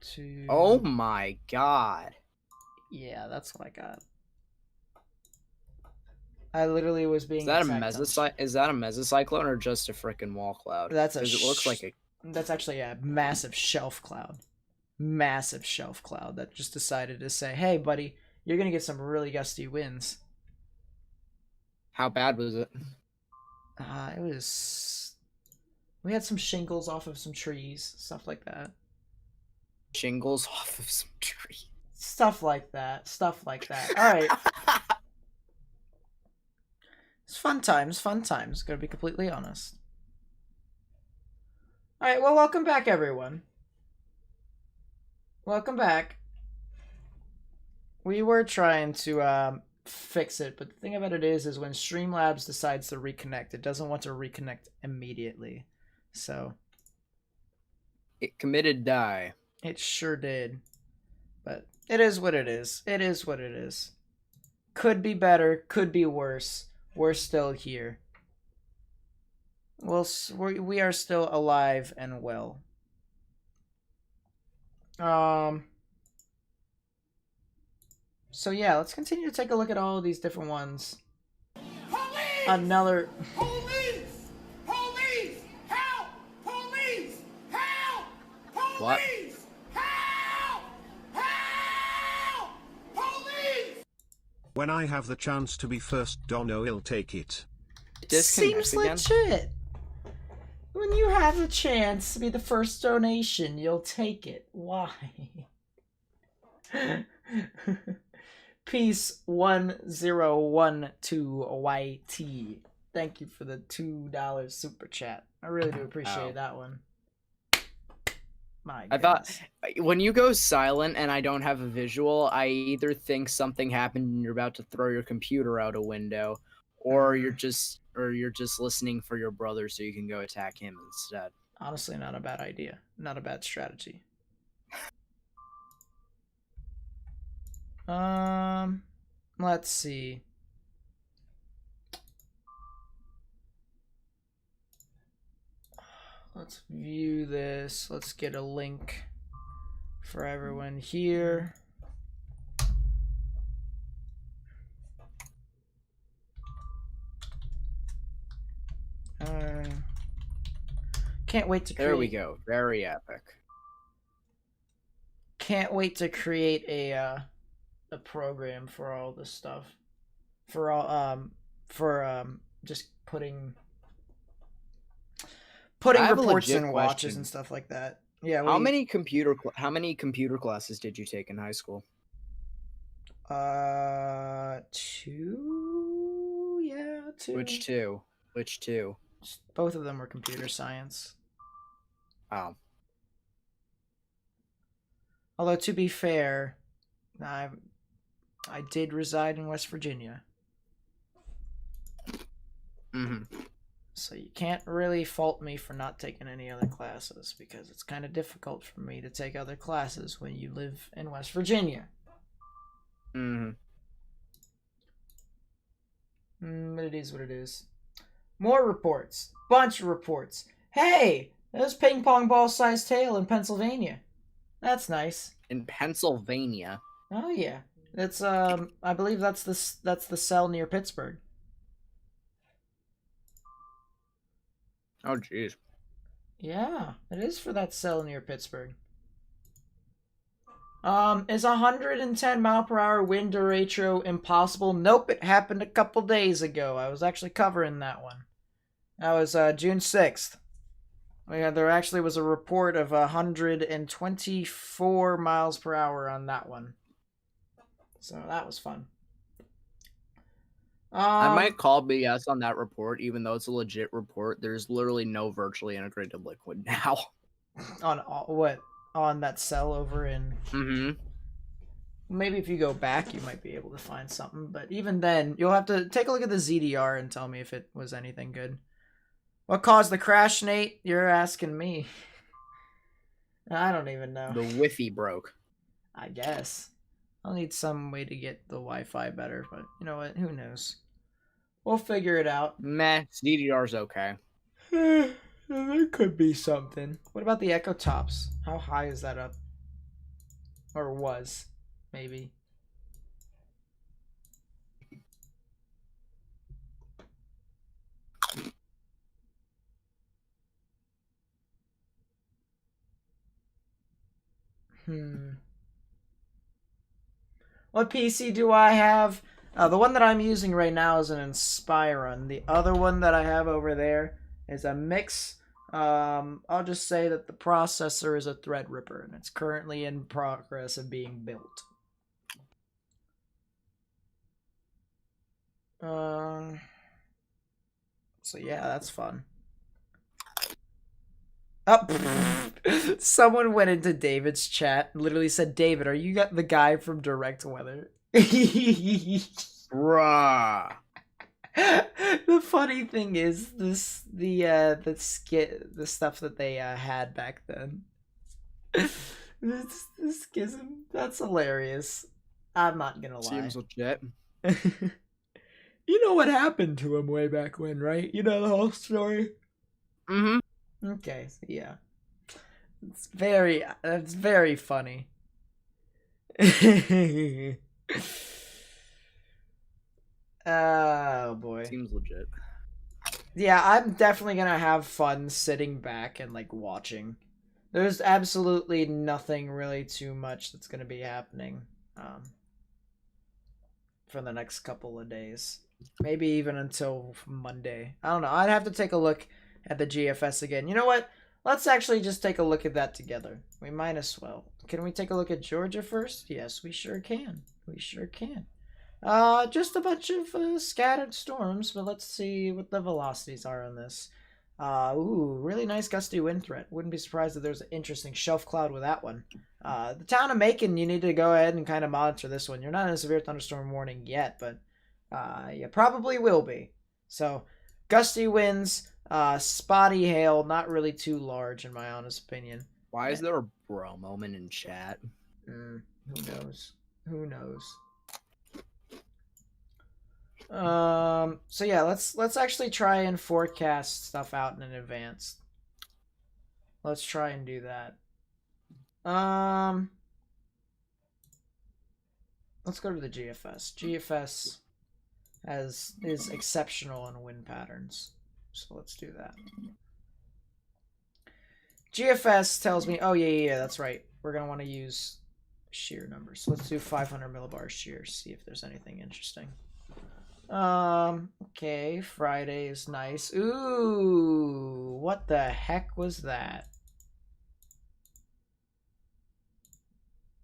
2. Oh my god. Yeah, that's what I got. I literally was being Is that a mesocyclone or just a freaking wall cloud? That's Because it looks like a... That's actually a massive shelf cloud. Massive shelf cloud that just decided to say, "Hey, buddy, you're gonna get some really gusty winds." How bad was it? It was. We had some shingles off of some trees, stuff like that. Shingles off of some tree. Stuff like that. Stuff like that. All right. It's fun times. Fun times. Gotta be completely honest. All right. Well, welcome back, everyone. Welcome back. We were trying to fix it, but the thing about it is when Streamlabs decides to reconnect, it doesn't want to reconnect immediately. So it committed die. It sure did. But it is what it is. It is what it is. Could be better, could be worse. We're still here. We are still alive and well. So yeah, let's continue to take a look at all of these different ones. Police! Another... Police! Police! Help! Police! Help! Police! What? Help! Help! Police! When I have the chance to be first, Dono will take it. Seems again? legit. When you have the chance to be the first donation, you'll take it. Why? Peace 1012YT. Thank you for the $2 super chat. I really do appreciate that one. My goodness. I thought when you go silent and I don't have a visual, I either think something happened and you're about to throw your computer out a window, or you're just listening for your brother so you can go attack him instead. Honestly, not a bad idea. Not a bad strategy. Let's see. Let's view this. Let's get a link for everyone here. Can't wait to create... There we go. Very epic. Can't wait to create a program for all this stuff. For all just putting reports and watches and stuff like that. Yeah. How many computer classes did you take in high school? 2. Yeah, 2. Which two? Both of them were computer science. Oh. Although to be fair, I did reside in West Virginia. Mm-hmm. So you can't really fault me for not taking any other classes, because it's kind of difficult for me to take other classes when you live in West Virginia. Mm-hmm. But it is what it is. More reports. Bunch of reports. Hey, there's ping pong ball sized hail in Pennsylvania. That's nice. In Pennsylvania. Oh yeah. That's I believe that's the cell near Pittsburgh. Oh jeez. Yeah, it is for that cell near Pittsburgh. Is 110 mile per hour wind derecho impossible? Nope, it happened a couple days ago. I was actually covering that one. That was June 6th. There actually was a report of 124 miles per hour on that one. So that was fun. I might call BS on that report, even though it's a legit report. There's literally no virtually integrated liquid now. On what? On that cell over in... Mm-hmm. Maybe if you go back, you might be able to find something. But even then, you'll have to take a look at the ZDR and tell me if it was anything good. What caused the crash, Nate? You're asking me. I don't even know. The Wi-Fi broke. I guess. I'll need some way to get the Wi-Fi better, but you know what? Who knows? We'll figure it out. Meh, DDR's okay. There could be something. What about the Echo Tops? How high is that up? Or was, maybe. What PC do I have? The one that I'm using right now is an Inspiron. The other one that I have over there is a mix. I'll just say that the processor is a Threadripper, and it's currently in progress of being built. So yeah, that's fun. Oh, someone went into David's chat, and literally said, "David, are you the guy from Direct Weather?" Bruh. The funny thing is the stuff that they had back then. this schism, that's hilarious. I'm not gonna lie. Seems legit. You know what happened to him way back when, right? You know the whole story. Mm-hmm. Okay, so yeah. It's very funny. Oh boy. Seems legit. Yeah, I'm definitely gonna have fun sitting back and like watching. There's absolutely nothing really too much that's gonna be happening for the next couple of days. Maybe even until Monday. I don't know. I'd have to take a look at the GFS again. You know what? Let's actually just take a look at that together. We might as well. Can we take a look at Georgia first? Yes, we sure can. We sure can. Just a bunch of scattered storms, but let's see what the velocities are on this. Ooh, really nice gusty wind threat. Wouldn't be surprised if there's an interesting shelf cloud with that one. The town of Macon, you need to go ahead and kind of monitor this one. You're not in a severe thunderstorm warning yet, but you probably will be. So, gusty winds, spotty hail, not really too large in my honest opinion. Why is there a bro moment in chat? Who knows? Who knows? So yeah, let's actually try and forecast stuff out in advance. Let's try and do that. Let's go to the GFS. GFS is exceptional in wind patterns. So let's do that. GFS tells me, oh yeah, that's right. We're gonna want to use shear numbers. So let's do 500 millibar shear, see if there's anything interesting. Okay, Friday is nice. Ooh, what the heck was that?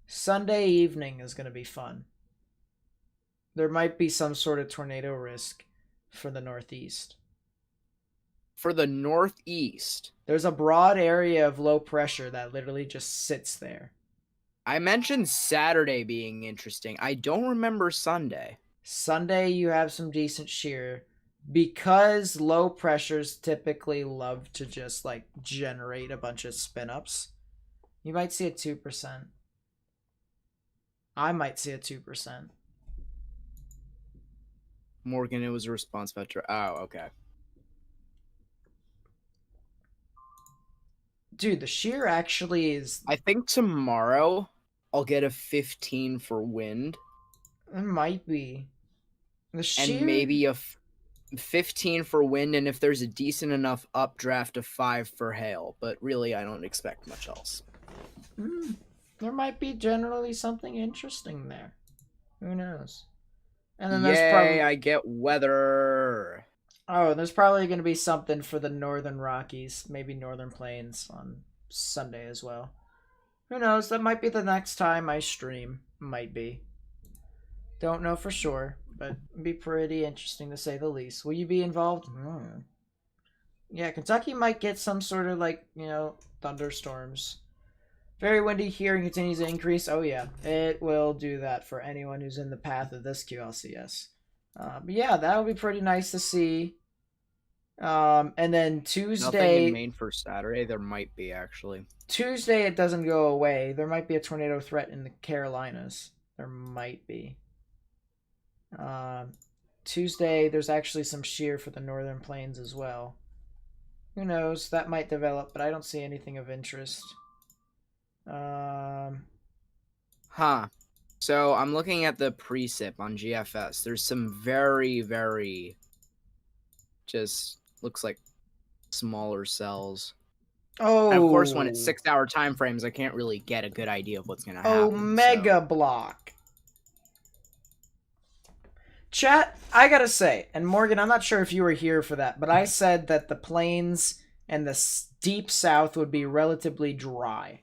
Sunday evening is gonna be fun. There might be some sort of tornado risk for the Northeast. For the Northeast. There's a broad area of low pressure that literally just sits there. I mentioned Saturday being interesting. I don't remember Sunday. Sunday, you have some decent shear. Because low pressures typically love to just like generate a bunch of spin ups, you might see a 2%. I might see a 2%. Morgan, it was a response vector. Oh, okay. Dude, the shear actually is. I think tomorrow I'll get a 15 for wind. It might be. The shear. And maybe a 15 for wind, and if there's a decent enough updraft, a 5 for hail. But really, I don't expect much else. There might be generally something interesting there. Who knows? And then there's Yay, probably. I get weather. Oh, there's probably going to be something for the Northern Rockies, maybe Northern Plains on Sunday as well. Who knows? That might be the next time I stream. Might be. Don't know for sure, but it'd be pretty interesting to say the least. Will you be involved? Yeah, Kentucky might get some sort of like, thunderstorms. Very windy here and continues to increase. Oh yeah, it will do that for anyone who's in the path of this QLCS. But yeah, that would be pretty nice to see. And then Tuesday. Nothing in Maine for Saturday. There might be actually. Tuesday it doesn't go away. There might be a tornado threat in the Carolinas. There might be. Tuesday there's actually some shear for the Northern Plains as well. Who knows? That might develop, but I don't see anything of interest. Huh. So I'm looking at the precip on GFS. There's some very, very just looks like smaller cells. Oh, And of course, when it's 6-hour time frames, I can't really get a good idea of what's gonna happen. Omega block. Chat, I gotta say, and Morgan, I'm not sure if you were here for that, but I said that the plains and the deep south would be relatively dry.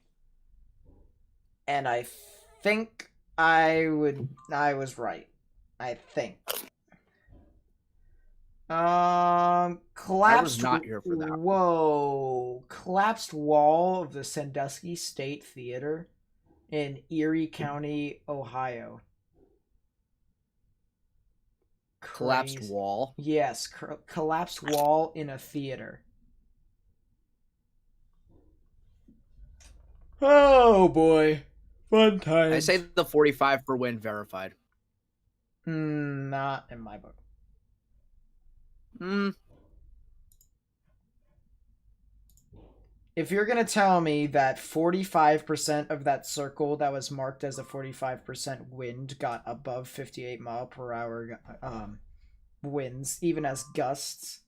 And I think I was right. I think. Collapsed. I was not here for that. Whoa. Collapsed wall of the Sandusky State Theater in Erie County, Ohio. Collapsed Crazy. wall. Yes, collapsed wall in a theater. Oh boy. Fun times. I say the 45 for wind verified. Not in my book. If you're going to tell me that 45% of that circle that was marked as a 45% wind got above 58 mile per hour winds, even as gusts,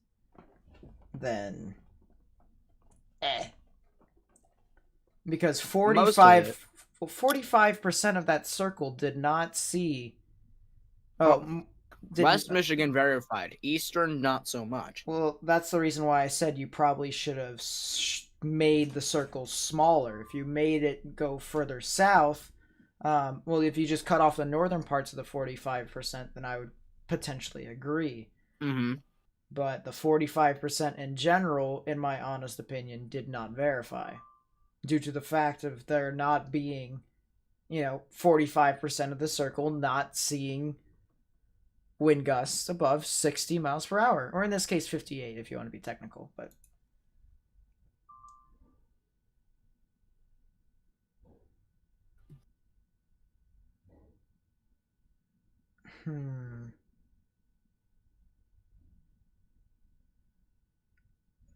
then because 45% of that circle did not see West Michigan verified. Eastern, not so much. Well, that's the reason why I said you probably should have made the circle smaller. If you made it go further south, well, if you just cut off the northern parts of the 45%, then I would potentially agree. Mm-hmm. But the 45% in general, in my honest opinion, did not verify. Due to the fact of there not being, 45% of the circle not seeing wind gusts above 60 miles per hour. Or in this case, 58 if you want to be technical. But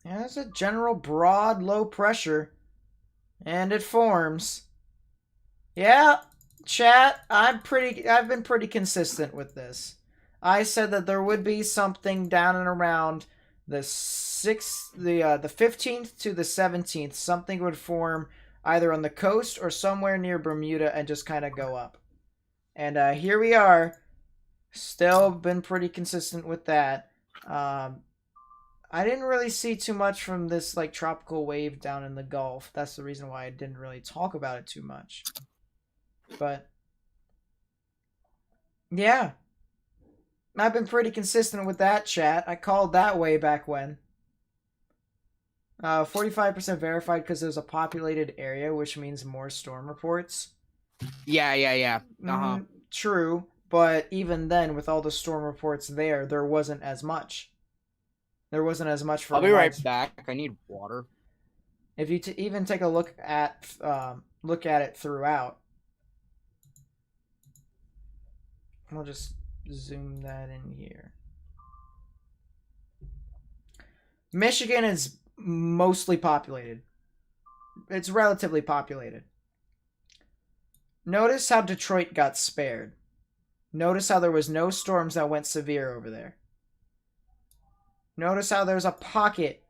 yeah, it's a general broad low pressure. And it forms. Yeah, chat, I've been pretty consistent with this. I said that there would be something down and around the 15th to the 17th. Something would form either on the coast or somewhere near Bermuda and just kind of go up. And here we are. Still been pretty consistent with that. I didn't really see too much from this tropical wave down in the Gulf. That's the reason why I didn't really talk about it too much. But yeah, I've been pretty consistent with that, chat. I called that way back when. 45% verified because there's a populated area, which means more storm reports. Yeah. True, but even then, with all the storm reports there wasn't as much. There wasn't as much for. I'll be right back. I need water. If you even take a look at it throughout, we'll just zoom that in here. Michigan is mostly populated. It's relatively populated. Notice how Detroit got spared. Notice how there was no storms that went severe over there. Notice how there's a pocket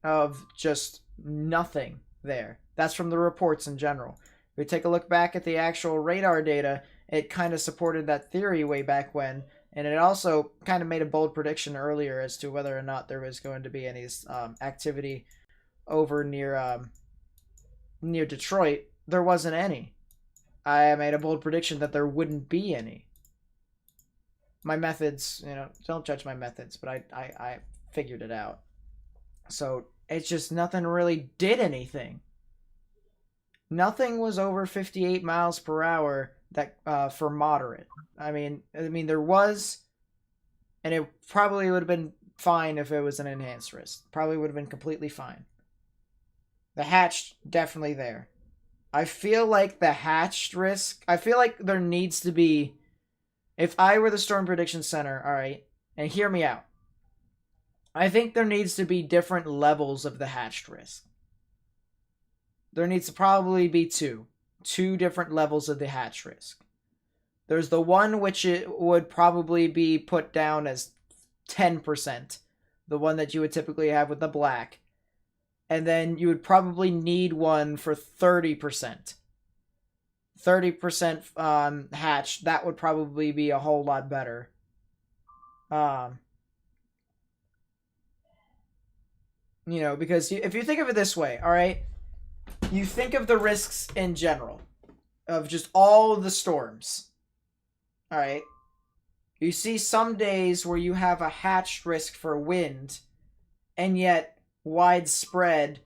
of just nothing there. That's from the reports in general. If we take a look back at the actual radar data, it kind of supported that theory way back when, and it also kind of made a bold prediction earlier as to whether or not there was going to be any activity over near Detroit. There wasn't any. I made a bold prediction that there wouldn't be any. My methods, don't judge my methods, but I figured it out. So it's just nothing really did anything. Nothing was over 58 miles per hour that for moderate. I mean there was, and it probably would have been fine if it was an enhanced risk. Probably would have been completely fine. The hatched, definitely there. I feel like the hatched risk, I feel like there needs to be, if I were the Storm Prediction Center, alright, and hear me out, I think there needs to be different levels of the hatched risk. There needs to probably be two. two different levels of the hatch risk. There's the one which it would probably be put down as 10%, the one that you would typically have with the black. And then you would probably need one for 30%. 30% hatch, that would probably be a whole lot better. You know, because if you think of it this way, all right, you think of the risks in general of just all the storms. All right. You see some days where you have a hatched risk for wind, and yet widespread,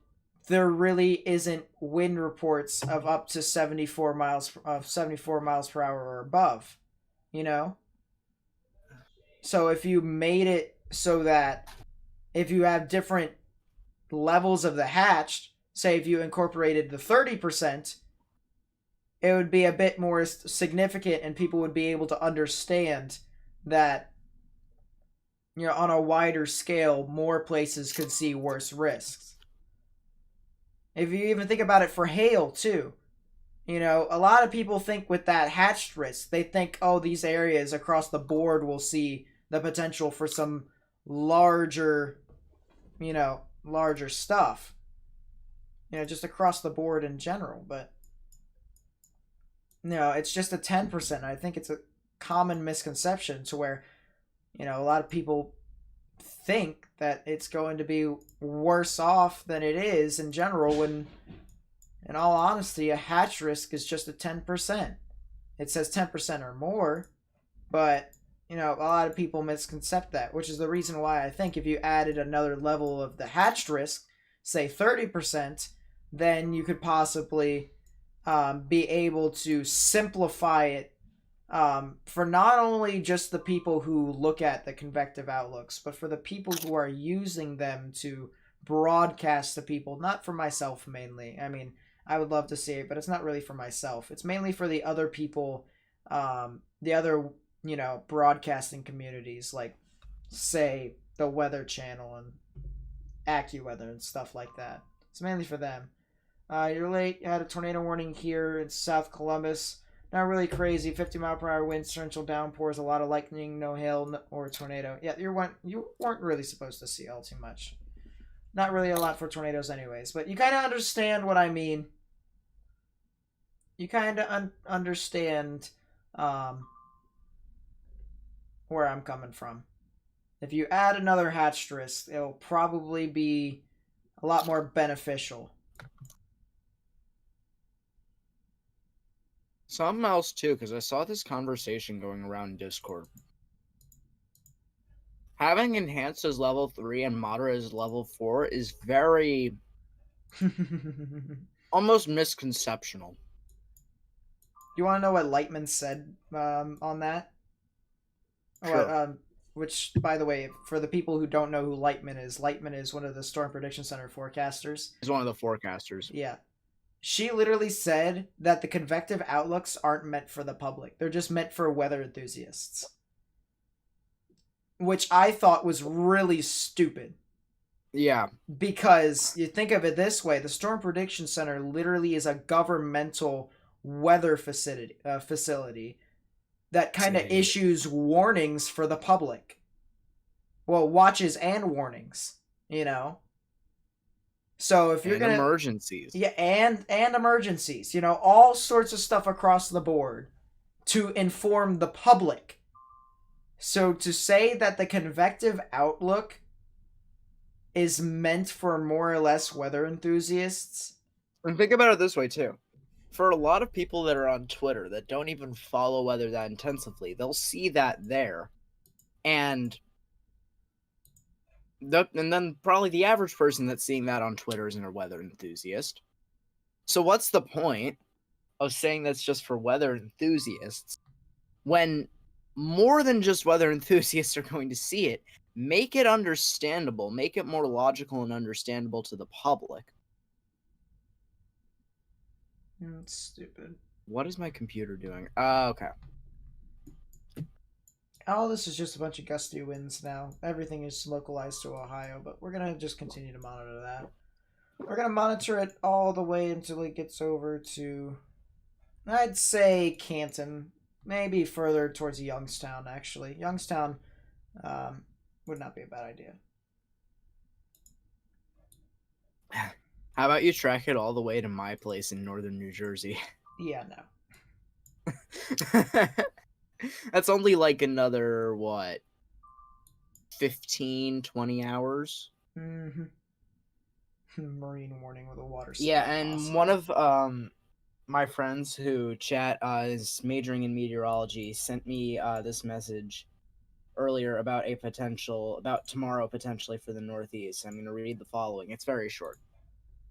there really isn't wind reports of up to 74 miles per hour or above, you know? So if you made it so that if you have different levels of the hatched, say if you incorporated the 30%, it would be a bit more significant and people would be able to understand that, you know, on a wider scale, more places could see worse risks. If you even think about it for hail, too, you know, a lot of people think with that hatched risk, they think, oh, these areas across the board will see the potential for some larger, you know, larger stuff. You know, just across the board in general. But, no, it's just a 10%. I think it's a common misconception to where, you know, a lot of people think that it's going to be worse off than it is in general when, in all honesty, a hatch risk is just a 10%. It says 10% or more, but, you know, a lot of people misconcept that, which is the reason why I think if you added another level of the hatched risk, say 30%, then you could possibly be able to simplify it for not only just the people who look at the convective outlooks, but for the people who are using them to broadcast to people, not for myself mainly. I mean, I would love to see it, but it's not really for myself. It's mainly for the other people, the other, you know, broadcasting communities, like, say, the Weather Channel and AccuWeather and stuff like that. It's mainly for them. You're late. You had a tornado warning here in South Columbus. Not really crazy. 50-mile-per-hour winds, torrential downpours, a lot of lightning, no hail or tornado. Yeah, you weren't really supposed to see all too much. Not really a lot for tornadoes anyways, but you kind of understand what I mean. You kind of understand where I'm coming from. If you add another hatched risk, it'll probably be a lot more beneficial. Something else too, because I saw this conversation going around Discord. Having enhanced as level 3 and moderate as level 4 is very almost misconceptional. You want to know what Lightman said on that? Sure. Which, by the way, for the people who don't know who Lightman is one of the Storm Prediction Center forecasters. He's one of the forecasters. Yeah. She literally said that the convective outlooks aren't meant for the public. They're just meant for weather enthusiasts. Which I thought was really stupid. Yeah. Because you think of it this way, the Storm Prediction Center literally is a governmental weather facility that kind of issues warnings for the public. Well, watches and warnings, you know? So if you're going to emergencies. Yeah, and emergencies, you know, all sorts of stuff across the board to inform the public. So to say that the convective outlook is meant for more or less weather enthusiasts. And think about it this way too. For a lot of people that are on Twitter that don't even follow weather that intensively, they'll see that there. And then probably the average person that's seeing that on Twitter isn't a weather enthusiast. So what's the point of saying that's just for weather enthusiasts when more than just weather enthusiasts are going to see it? Make it understandable. Make it more logical and understandable to the public. That's stupid. What is my computer doing? Okay. All this is just a bunch of gusty winds now. Everything is localized to Ohio, but we're going to just continue to monitor that. We're going to monitor it all the way until it gets over to I'd say Canton, maybe further towards Youngstown. Actually, Youngstown would not be a bad idea. How about you track it all the way to my place in northern New Jersey? Yeah, no. That's only like another, what, 15, 20 hours? Mm-hmm. Marine warning with a water spout. Yeah, and Awesome. one of my friends who is majoring in meteorology sent me this message earlier about tomorrow potentially for the Northeast. I'm going to read the following. It's very short.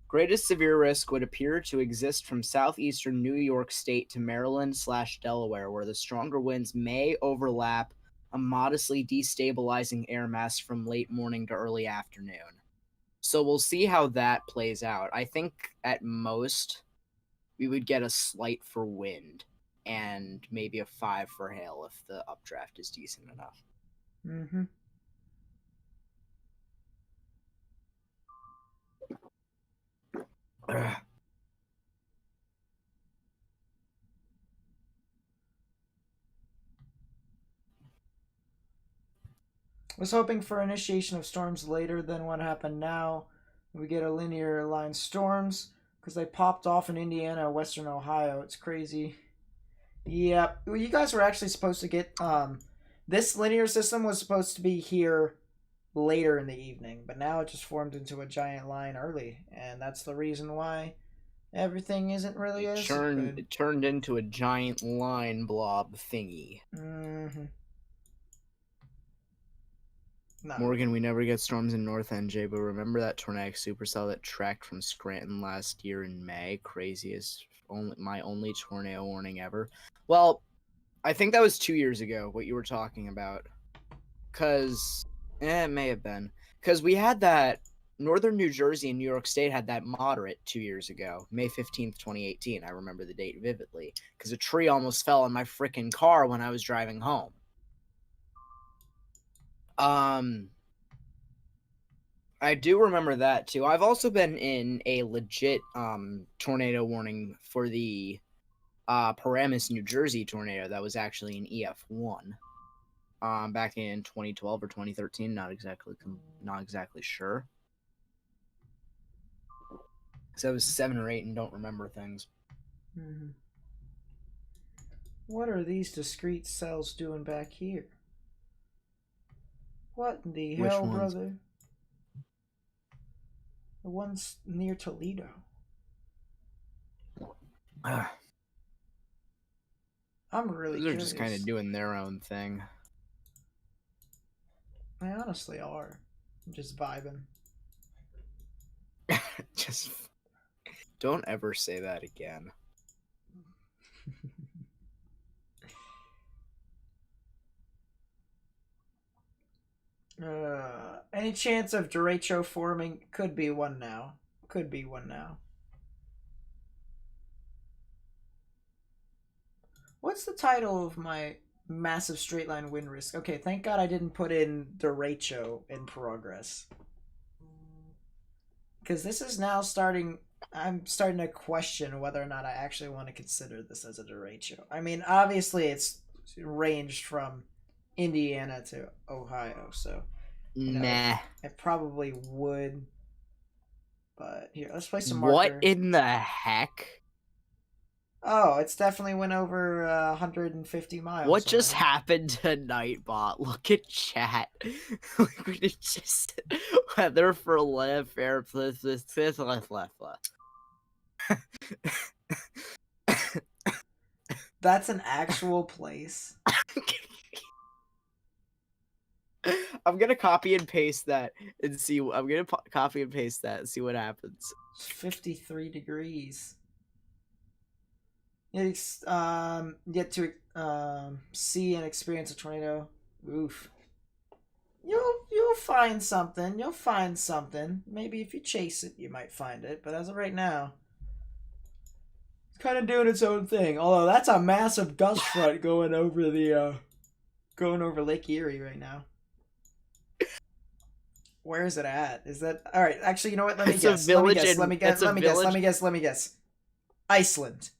Greatest severe risk would appear to exist from southeastern New York State to Maryland/Delaware, where the stronger winds may overlap a modestly destabilizing air mass from late morning to early afternoon. So we'll see how that plays out. I think at most we would get a slight for wind and maybe a 5 for hail if the updraft is decent enough. Mm-hmm. Was hoping for initiation of storms later than what happened now. We get a linear line storms because they popped off in Indiana, Western Ohio. It's crazy. Yep. Well, you guys were actually supposed to get this linear system was supposed to be here later in the evening, but now it just formed into a giant line early, and that's the reason why everything isn't really as good. It turned into a giant line blob thingy. Mm-hmm. No. Morgan, we never get storms in North NJ, but remember that tornadic supercell that tracked from Scranton last year in May? Craziest, my only tornado warning ever. Well, I think that was 2 years ago, what you were talking about. It may have been. Because we had that, Northern New Jersey and New York State had that moderate 2 years ago, May 15th, 2018. I remember the date vividly. Because a tree almost fell on my freaking car when I was driving home. I do remember that too. I've also been in a legit tornado warning for the Paramus, New Jersey tornado that was actually an EF1 back in 2012 or 2013, not exactly sure. Cuz I was 7 or 8 and don't remember things. Mm-hmm. What are these discrete cells doing back here? What in the Which hell, ones? brother? The ones near Toledo. I'm really Those are curious. just kind of doing their own thing. They honestly are. I'm just vibing. Just don't ever say that again. Any chance of derecho forming? Could be one now. Could be one now. What's the title of my massive straight line wind risk? Okay, thank God I didn't put in derecho in progress. Because this is now starting... I'm starting to question whether or not I actually want to consider this as a derecho. I mean, obviously it's ranged from Indiana to Ohio, so... Nah. It probably would. But here, let's play some What marker. in the heck? Oh, it's definitely went over 150 miles. What just already. happened to Nightbot? Look at chat. It's just weather for left, fair, left. That's an actual place. I'm gonna copy and paste that and see. I'm gonna copy and paste that and see what happens. It's 53 degrees. Yet to see and experience a tornado. Oof. You'll find something. You'll find something. Maybe if you chase it, you might find it. But as of right now, it's kind of doing its own thing. Although that's a massive gust front going over Lake Erie right now. Where is it at? Is that all right? Actually, you know what? Let me guess. Let me guess. Iceland.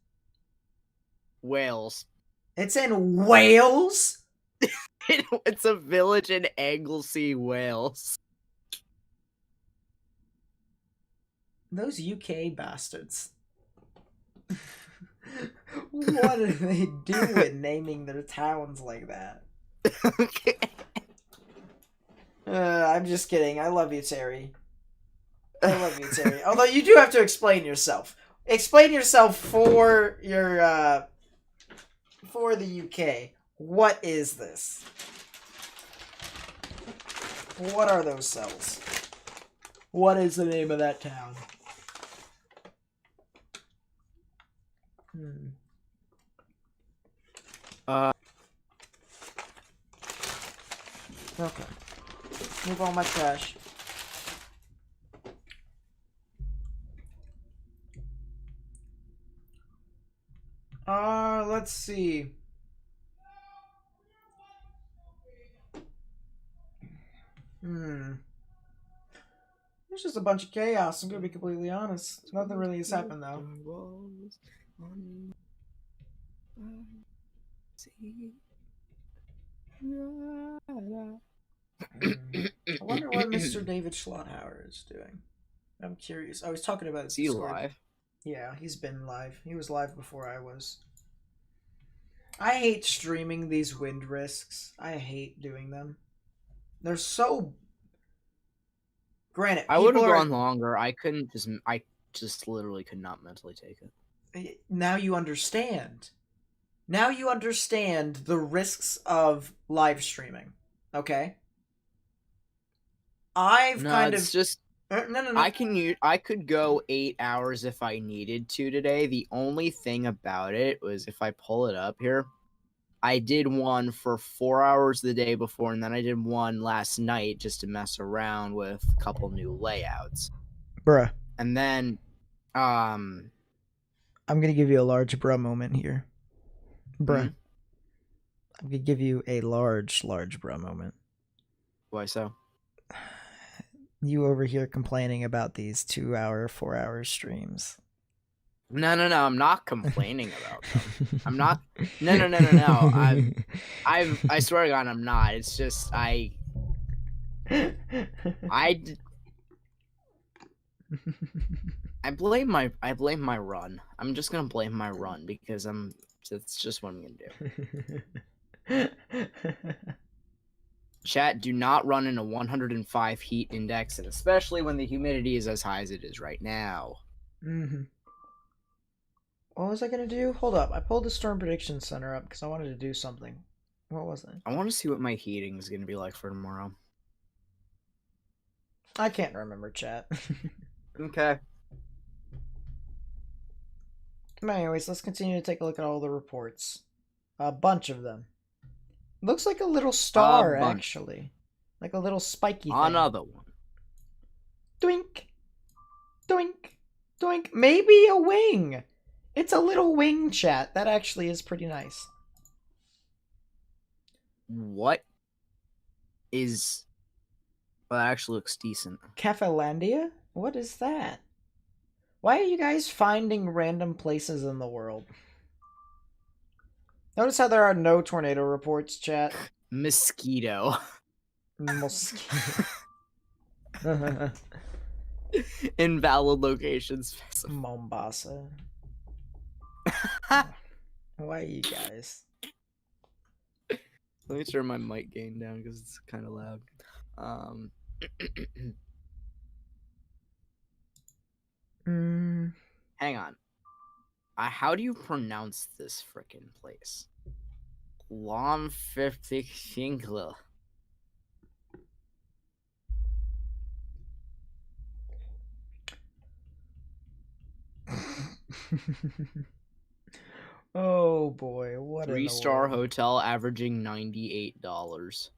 Wales. It's in Wales? It's a village in Anglesey, Wales. Those UK bastards. What are they doing naming their towns like that? I'm just kidding. I love you, Terry. I love you, Terry. Although you do have to explain yourself. Explain yourself for your for the UK. What is this? What are those cells? What is the name of that town? Okay. Move all my trash. Let's see. There's just a bunch of chaos, I'm gonna be completely honest. Nothing really has happened, though. I wonder what Mr. David Schlotthauer is doing. I'm curious. Oh, he's talking about Is he Discord. live? Yeah, he's been live. He was live before I was. I hate streaming these wind risks. I hate doing them. They're so... Granted, I would have people are... gone longer. I just literally could not mentally take it. Now you understand. Now you understand the risks of live streaming. Okay? I've kind of... just... No. I could go 8 hours if I needed to today. The only thing about it was if I pull it up here, I did one for 4 hours the day before, and then I did one last night just to mess around with a couple new layouts. Bruh. And then, I'm gonna give you a large bruh moment here. Bruh. I'm gonna give you a large bruh moment. Why so? You over here complaining about these 2 hour, 4 hour streams. No. I'm not complaining about them. I'm not. No. I swear to God, I'm not. It's just I blame my run. I'm just gonna blame my run because it's just what I'm gonna do. Chat, do not run in a 105 heat index, and especially when the humidity is as high as it is right now. What was I gonna do? Hold up. I pulled the Storm Prediction Center up because I wanted to do something. What was it? I want to see what my heating is gonna be like for tomorrow. I can't remember, chat. Okay. Anyways, let's continue to take a look at all the reports. A bunch of them. Looks like a little star, actually. Like a little spiky thing. Another one. Doink. Doink. Doink. Maybe a wing. It's a little wing, chat. That actually is pretty nice. What is... Well, that actually looks decent. Cafelandia? What is that? Why are you guys finding random places in the world? Notice how there are no tornado reports, chat. Mosquito. Mosquito. Invalid locations. Mombasa. Why you guys? Let me turn my mic gain down because it's kind of loud. Hang on. How do you pronounce this frickin' place? Lomfiffinkla. Oh boy, what 3-star hotel averaging $98.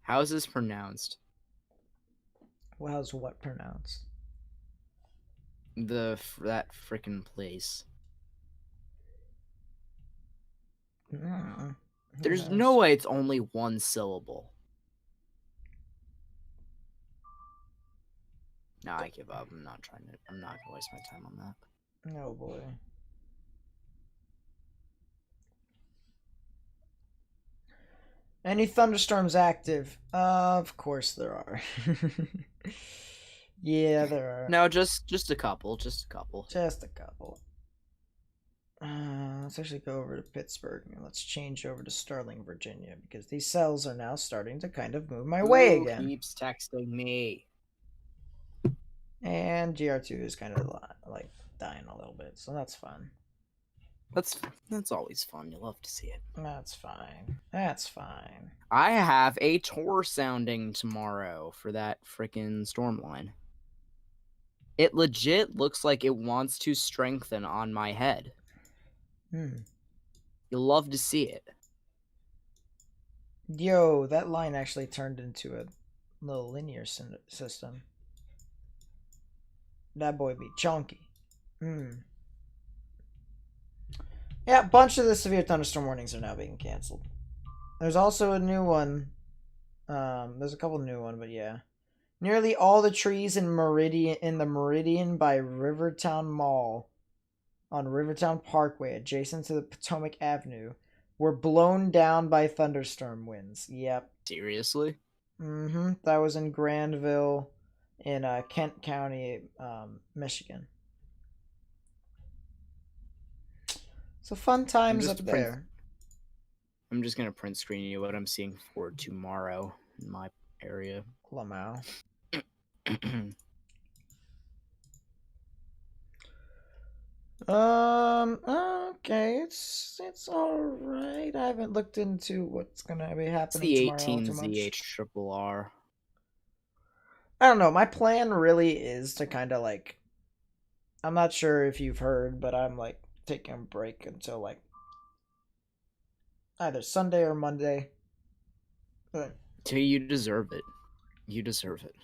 How is this pronounced? Well, how's what pronounced? That frickin' place. There's no way it's only one syllable. Nah, I give up. I'm not gonna waste my time on that. Oh boy. Any thunderstorms active? Of course there are. Yeah, there are. No, just a couple, just a couple. Just a couple. Let's actually go over to Pittsburgh and let's change over to Sterling, Virginia, because these cells are now starting to kind of move my way Who again. keeps texting me? And GR2 is kind of like dying a little bit, so that's fun. That's always fun. You love to see it. That's fine. That's fine. I have a tour sounding tomorrow for that freaking storm line. It legit looks like it wants to strengthen on my head. You'll love to see it. Yo, that line actually turned into a little linear system. That boy be chunky. Yeah, a bunch of the severe thunderstorm warnings are now being canceled. There's also a new one. There's a couple new one, but yeah. Nearly all the trees in the Meridian by Rivertown Mall on Rivertown Parkway adjacent to the Potomac Avenue were blown down by thunderstorm winds. Yep. Seriously? That was in Grandville in Kent County, Michigan. So fun times up there. I'm just gonna print screen you what I'm seeing for tomorrow in my area. Lamau. Okay, it's all right. I haven't looked into what's gonna be happening It's the tomorrow 18 too much. ZH I don't know. My plan really is to kind of like. I'm not sure if you've heard, but I'm like taking a break until like either Sunday or Monday. But You deserve it. You deserve it.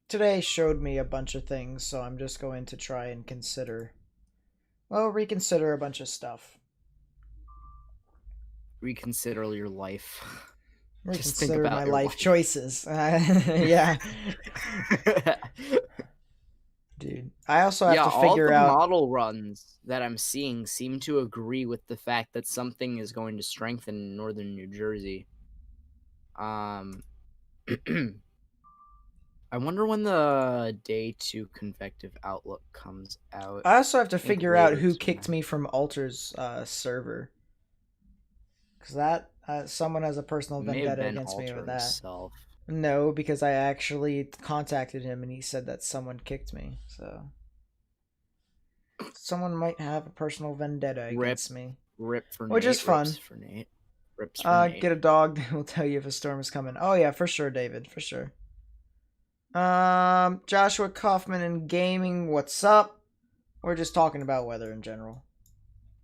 Today showed me a bunch of things, so I'm just going to try and reconsider a bunch of stuff. Reconsider your life. Reconsider my life choices. Yeah. Dude, I also have to figure all the out model runs that I'm seeing seem to agree with the fact that something is going to strengthen in northern New Jersey. I wonder when the day 2 convective outlook comes out. I also have to figure out who later kicked me from Alter's server. Because that someone has a personal vendetta against me with that. Himself. No, because I actually contacted him and he said that someone kicked me. So someone might have a personal vendetta against me. Rip for Which Nate, is fun. rips for Nate. Rips for Nate. Get a dog that will tell you if a storm is coming. Oh yeah, for sure, David, for sure. Joshua Kaufman in gaming, what's up? We're just talking about weather in general.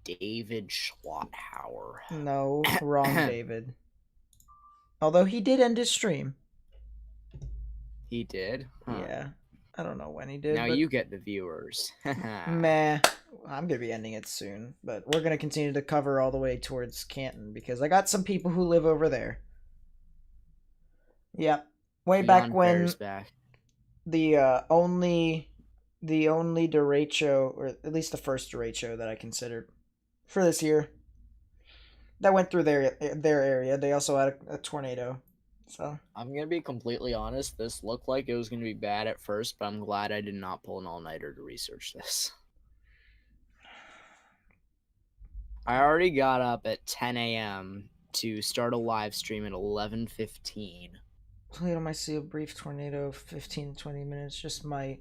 David Schlotthauer. No, wrong David. Although he did end his stream. He did? Huh. Yeah. I don't know when he did. Now but... you get the viewers. Meh. I'm going to be ending it soon. But we're going to continue to cover all the way towards Canton because I got some people who live over there. Yep. Way back when back. the only derecho, or at least the first derecho that I considered for this year, that went through their area. They also had a tornado. So I'm gonna be completely honest. This looked like it was gonna be bad at first, but I'm glad I did not pull an all-nighter to research this. I already got up at 10 a.m. to start a live stream at 11:15. Toledo might see a brief tornado of 15 to 20 minutes. Just might.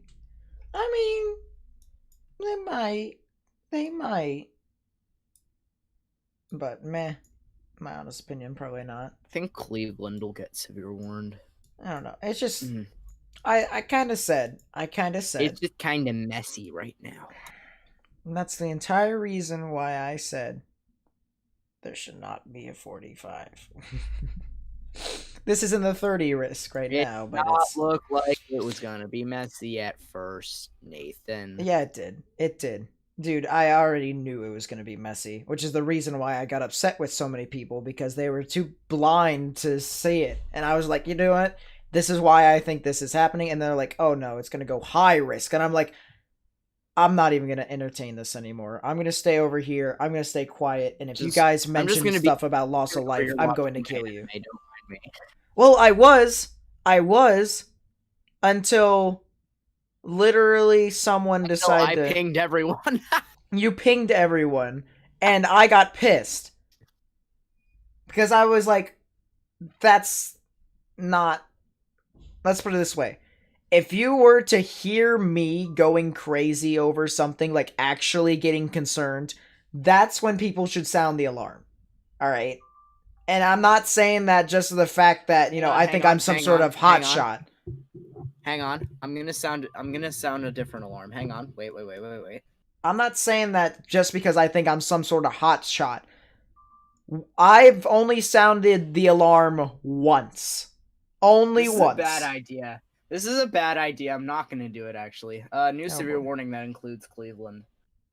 I mean, they might. But meh. My honest opinion, probably not. I think Cleveland will get severe warned. I don't know. It's just I kind of said. It's just kind of messy right now. And that's the entire reason why I said there should not be a 45. This is in the 30 risk right now, but it looked like it was gonna be messy at first, Nathan. Yeah, it did. It did. Dude, I already knew it was going to be messy, which is the reason why I got upset with so many people, because they were too blind to see it. And I was like, you know what? This is why I think this is happening. And they're like, oh no, it's going to go high risk. And I'm like, I'm not even going to entertain this anymore. I'm going to stay over here. I'm going to stay quiet. And if you guys mention stuff about loss of life, I'm going to kill you. Don't mind me. Well, I was until literally someone decided I pinged everyone. You pinged everyone, and I got pissed. Because I was like, that's not... Let's put it this way. If you were to hear me going crazy over something, like actually getting concerned, that's when people should sound the alarm. Alright? And I'm not saying that just for the fact that, I think I'm some sort of hotshot. Hang on. I'm gonna sound a different alarm. Hang on. Wait. I'm not saying that just because I think I'm some sort of hotshot. I've only sounded the alarm once. Only once. This is a bad idea. This is a bad idea. I'm not gonna do it, actually. New severe warning that includes Cleveland.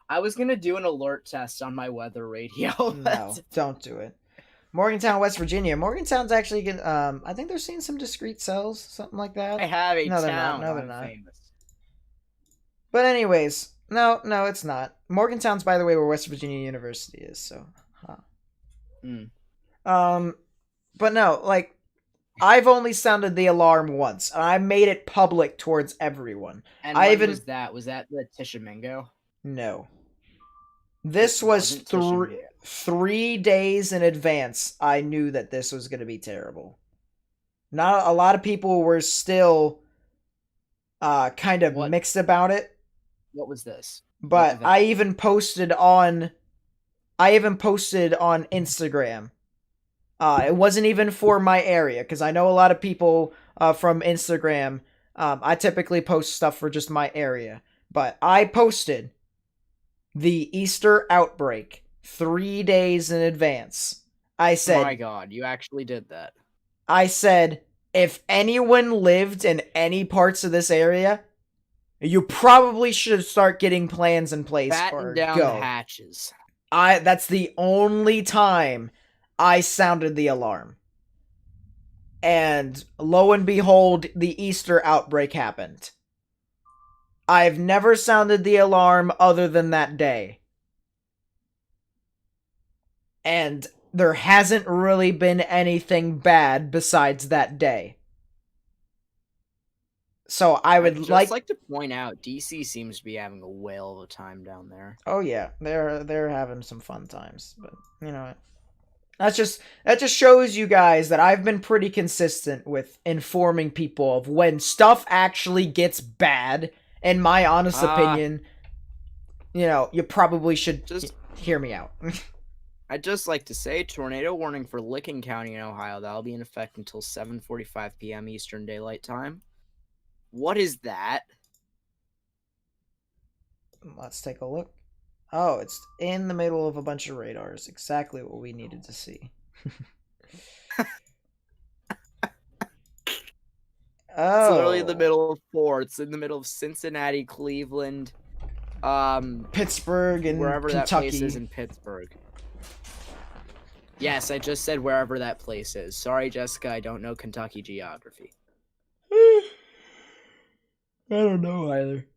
I was gonna do an alert test on my weather radio. No, don't do it. Morgantown, West Virginia. Morgantown's actually good. I think they're seeing some discrete cells, something like that. I have a no, they're town. not. No, they're not. Famous. But anyways, no, it's not. Morgantown's, by the way, where West Virginia University is. So, but no, like, I've only sounded the alarm once, and I made it public towards everyone. And when was that? Was that the Tishomingo? No. This was 3 days in advance. I knew that this was going to be terrible. Not a lot of people were still kind of mixed about it. What was this? But I even posted on Instagram. It wasn't even for my area, because I know a lot of people from Instagram. I typically post stuff for just my area. But I posted the Easter outbreak 3 days in advance. I said... Oh my god, you actually did that. I said, if anyone lived in any parts of this area, you probably should start getting plans in place Batten or down go. The hatches. That's the only time I sounded the alarm. And lo and behold, the Easter outbreak happened. I've never sounded the alarm other than that day. And there hasn't really been anything bad besides that day. So I'd just like to point out, DC seems to be having a whale of a time down there. Oh yeah, they're having some fun times, but you know what? That just shows you guys that I've been pretty consistent with informing people of when stuff actually gets bad. In my honest opinion, you probably should just hear me out. I'd just like to say, tornado warning for Licking County in Ohio. That'll be in effect until 7:45 p.m. Eastern Daylight Time. What is that? Let's take a look. Oh, it's in the middle of a bunch of radars. Exactly what we needed to see. Oh. It's literally in the middle of 4. It's in the middle of Cincinnati, Cleveland, Pittsburgh, and wherever Kentucky. that place is in Pittsburgh. Yes, I just said wherever that place is. Sorry, Jessica, I don't know Kentucky geography. I don't know either.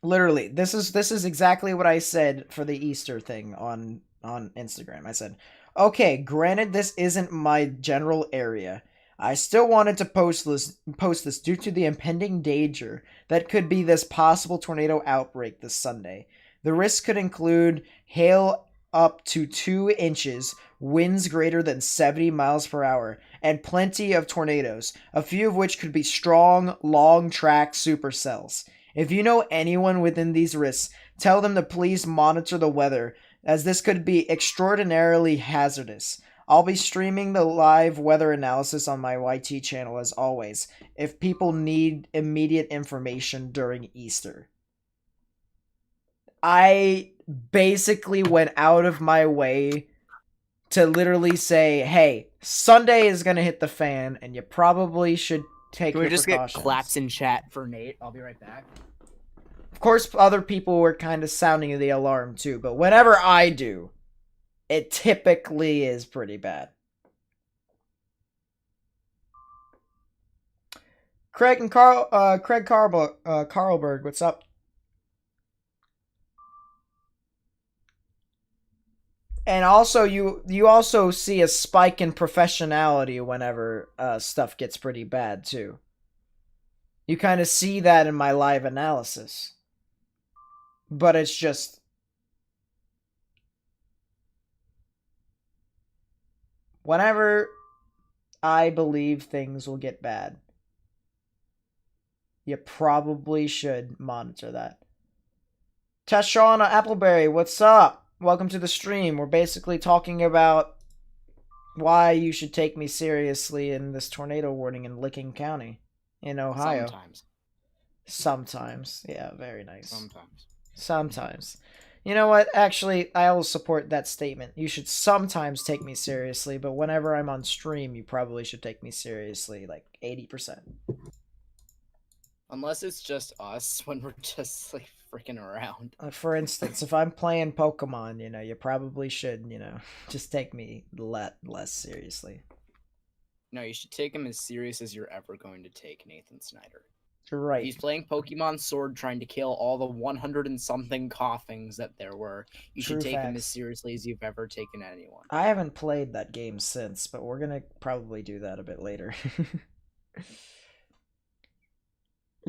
Literally, this is exactly what I said for the Easter thing on Instagram. I said, okay, granted this isn't my general area, I still wanted to post this due to the impending danger that could be this possible tornado outbreak this Sunday. The risk could include hail up to 2 inches, winds greater than 70 miles per hour, and plenty of tornadoes, a few of which could be strong, long-track supercells. If you know anyone within these risks, tell them to please monitor the weather, as this could be extraordinarily hazardous. I'll be streaming the live weather analysis on my YT channel as always, if people need immediate information during Easter. I basically went out of my way to literally say, hey, Sunday is going to hit the fan, and you probably should take your precautions. Can we just get claps in chat for Nate? I'll be right back. Of course, other people were kind of sounding the alarm too, but whenever I do, it typically is pretty bad. Craig and Craig Carlberg, what's up? And also, you also see a spike in professionality whenever stuff gets pretty bad too. You kind of see that in my live analysis, but it's just whenever I believe things will get bad, you probably should monitor that. Tashana Appleberry, what's up? Welcome to the stream. We're basically talking about why you should take me seriously in this tornado warning in Licking County in Ohio. Sometimes. Yeah, very nice. Sometimes. You know what? Actually, I will support that statement. You should sometimes take me seriously, but whenever I'm on stream, you probably should take me seriously, like 80%. Unless it's just us when we're just like freaking around. For instance, if I'm playing Pokemon, you probably should, just take me less seriously. No, you should take him as serious as you're ever going to take Nathan Snyder. You're right. He's playing Pokemon Sword trying to kill all the 100 and something coughings that there were. You should take him as seriously as you've ever taken anyone. I haven't played that game since, but we're going to probably do that a bit later.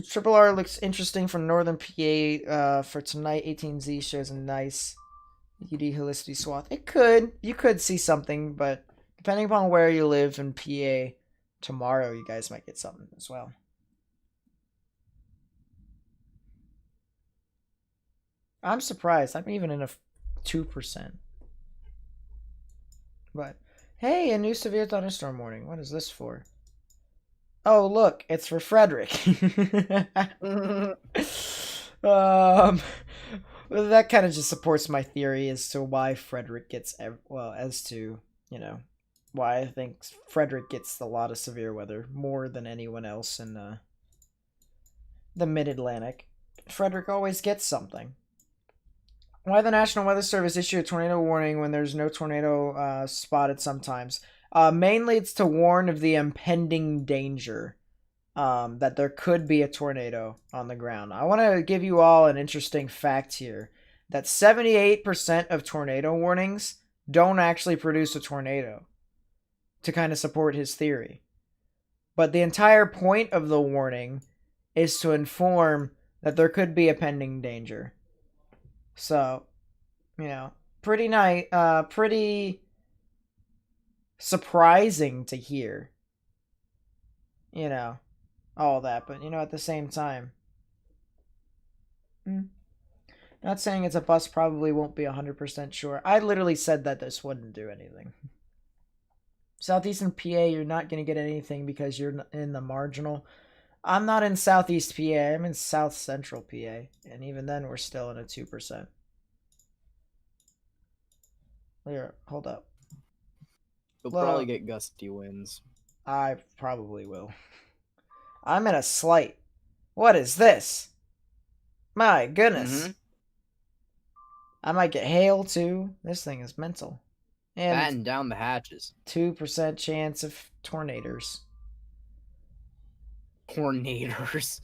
Triple R looks interesting from Northern PA for tonight. 18Z shows a nice UD Helicity swath. It could. You could see something, but depending upon where you live in PA, tomorrow you guys might get something as well. I'm surprised. I'm even in a 2%. But, hey, a new severe thunderstorm warning. What is this for? Oh, look, it's for Frederick. That kind of just supports my theory as to why Frederick gets, as to, why I think Frederick gets a lot of severe weather, more than anyone else in the Mid-Atlantic. Frederick always gets something. Why the National Weather Service issue a tornado warning when there's no tornado spotted sometimes? Mainly it's to warn of the impending danger that there could be a tornado on the ground. I want to give you all an interesting fact here, that 78% of tornado warnings don't actually produce a tornado, to kind of support his theory. But the entire point of the warning is to inform that there could be a pending danger. So, pretty surprising to hear, all that, but at the same time, not saying it's a bust, probably won't be 100% sure. I literally said that this wouldn't do anything. Southeastern PA, you're not going to get anything because you're in the marginal. I'm not in Southeast PA, I'm in South Central PA, and even then we're still in a 2%. Here, hold up. You'll probably get gusty winds. I probably will. I'm in a slight. What is this? My goodness. I might get hail too. This thing is mental. And batten down the hatches. 2% chance of tornadoes. Tornadoes.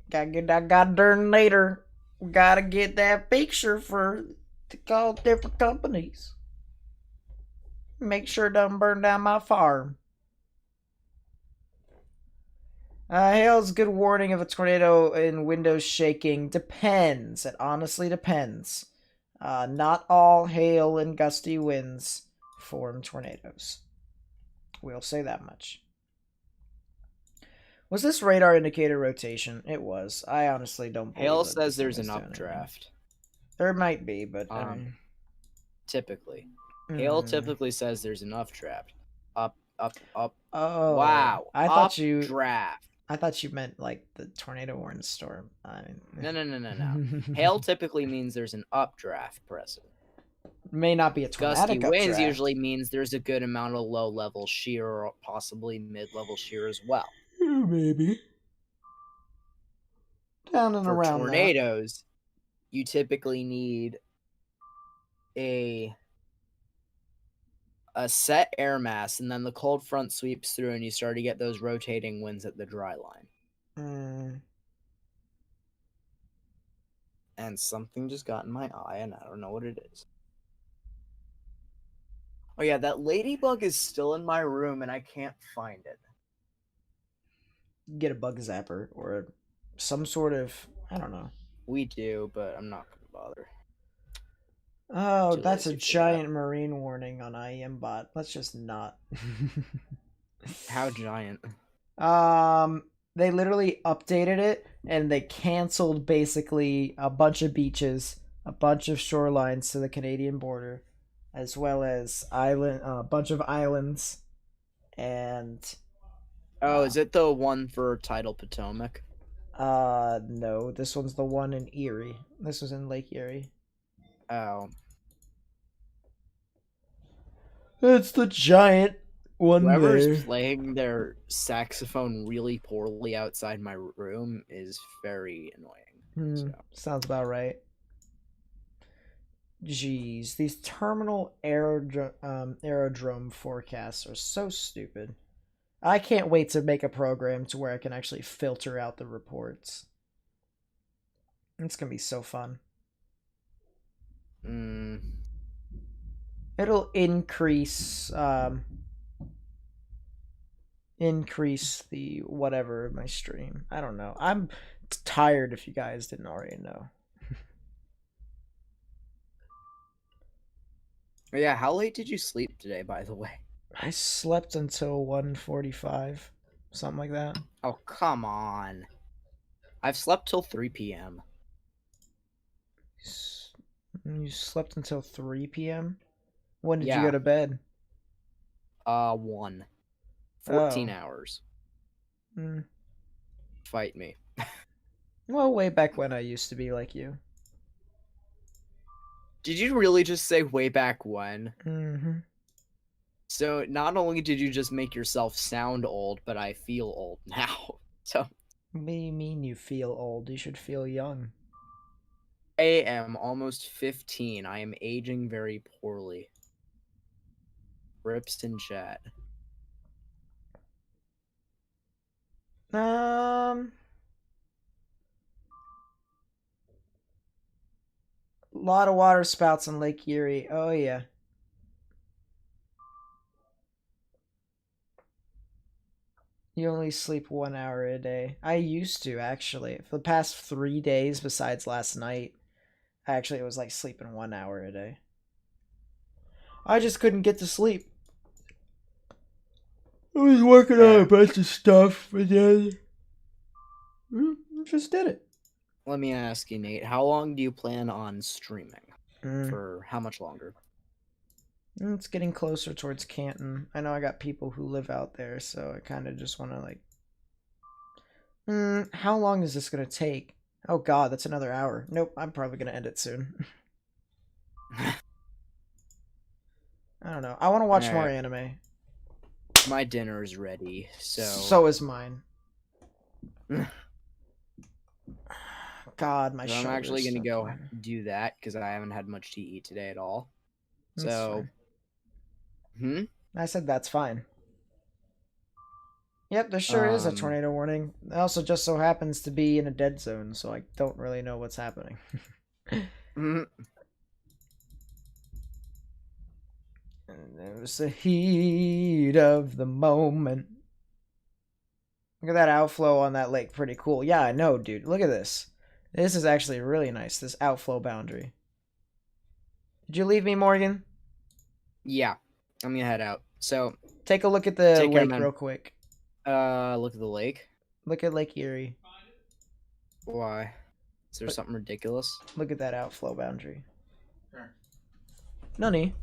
Gotta get that goddamn nader. Gotta get that picture to call different companies. Make sure it doesn't burn down my farm. Hail's good warning of a tornado and windows shaking. Depends. It honestly depends. Not all hail and gusty winds form tornadoes. We'll say that much. Was this radar indicator rotation? It was. I honestly don't believe Hail that says this thing there's is an doing anything. updraft. There might be, but typically. Hail typically says there's an updraft. Up. Oh. Wow. I thought updraft. I thought you meant like the tornado warning storm. No. Hail typically means there's an updraft present. May not be a Gusty tornadic winds updraft. usually means there's a good amount of low-level shear or possibly mid-level shear as well. Maybe. Down and For around tornadoes, you typically need a a set air mass, and then the cold front sweeps through, and you start to get those rotating winds at the dry line. And something just got in my eye, and I don't know what it is. Oh yeah, that ladybug is still in my room, and I can't find it. Get a bug zapper or some sort of, I don't know. We do, but I'm not gonna bother. Oh, Too that's a lazy for that. giant marine warning on IEM-bot. Let's just not. How giant? They literally updated it and they canceled basically a bunch of beaches, a bunch of shorelines to the Canadian border, as well as a bunch of islands, and Oh, is it the one for Tidal Potomac? no, this one's the one in Erie. This was in Lake Erie. Oh, It's the giant one whoever's there. playing their saxophone really poorly outside my room is very annoying. So. Sounds about right. Jeez, these terminal aerodrome forecasts are so stupid. I can't wait to make a program to where I can actually filter out the reports. It's gonna be so fun. It'll increase the whatever of my stream. I don't know. I'm tired if you guys didn't already know. Yeah, how late did you sleep today, by the way? I slept until 1:45, something like that. Oh, come on. I've slept till 3 p.m. You slept until 3 p.m.? When did you Yeah. go to bed? 1. 14 Oh. hours. Mm. Fight me. Well, way back when I used to be like you. Did you really just say way back when? Mm-hmm. So not only did you just make yourself sound old, but I feel old now. So What do you mean you feel old? You should feel young. I am almost 15. I am aging very poorly. Rips in chat. A lot of water spouts in Lake Erie. Oh, yeah. You only sleep 1 hour a day. I used to, actually. For the past 3 days, besides last night, actually, it was like sleeping 1 hour a day. I just couldn't get to sleep. I was working on a bunch of stuff, but then just did it. Let me ask you, Nate, how long do you plan on streaming? For how much longer? It's getting closer towards Canton. I know I got people who live out there, so I kind of just want to like... how long is this going to take? Oh god, that's another hour. Nope, I'm probably going to end it soon. I don't know. I want to watch more anime. My dinner is ready, so... So is mine. God, my shoulders. I'm actually going to go do that, because I haven't had much to eat today at all. That's so... fine. I said that's fine. Yep, there sure is a tornado warning. It also just so happens to be in a dead zone, so I don't really know what's happening. And it was the heat of the moment. Look at that outflow on that lake. Pretty cool. Yeah, I know, dude. Look at this. This is actually really nice, this outflow boundary. Did you leave me, Morgan? Yeah. I'm gonna head out. So... Take a look at the lake real quick. Look at the lake? Look at Lake Erie. Why? Is there something ridiculous? Look at that outflow boundary. Sure. Nani?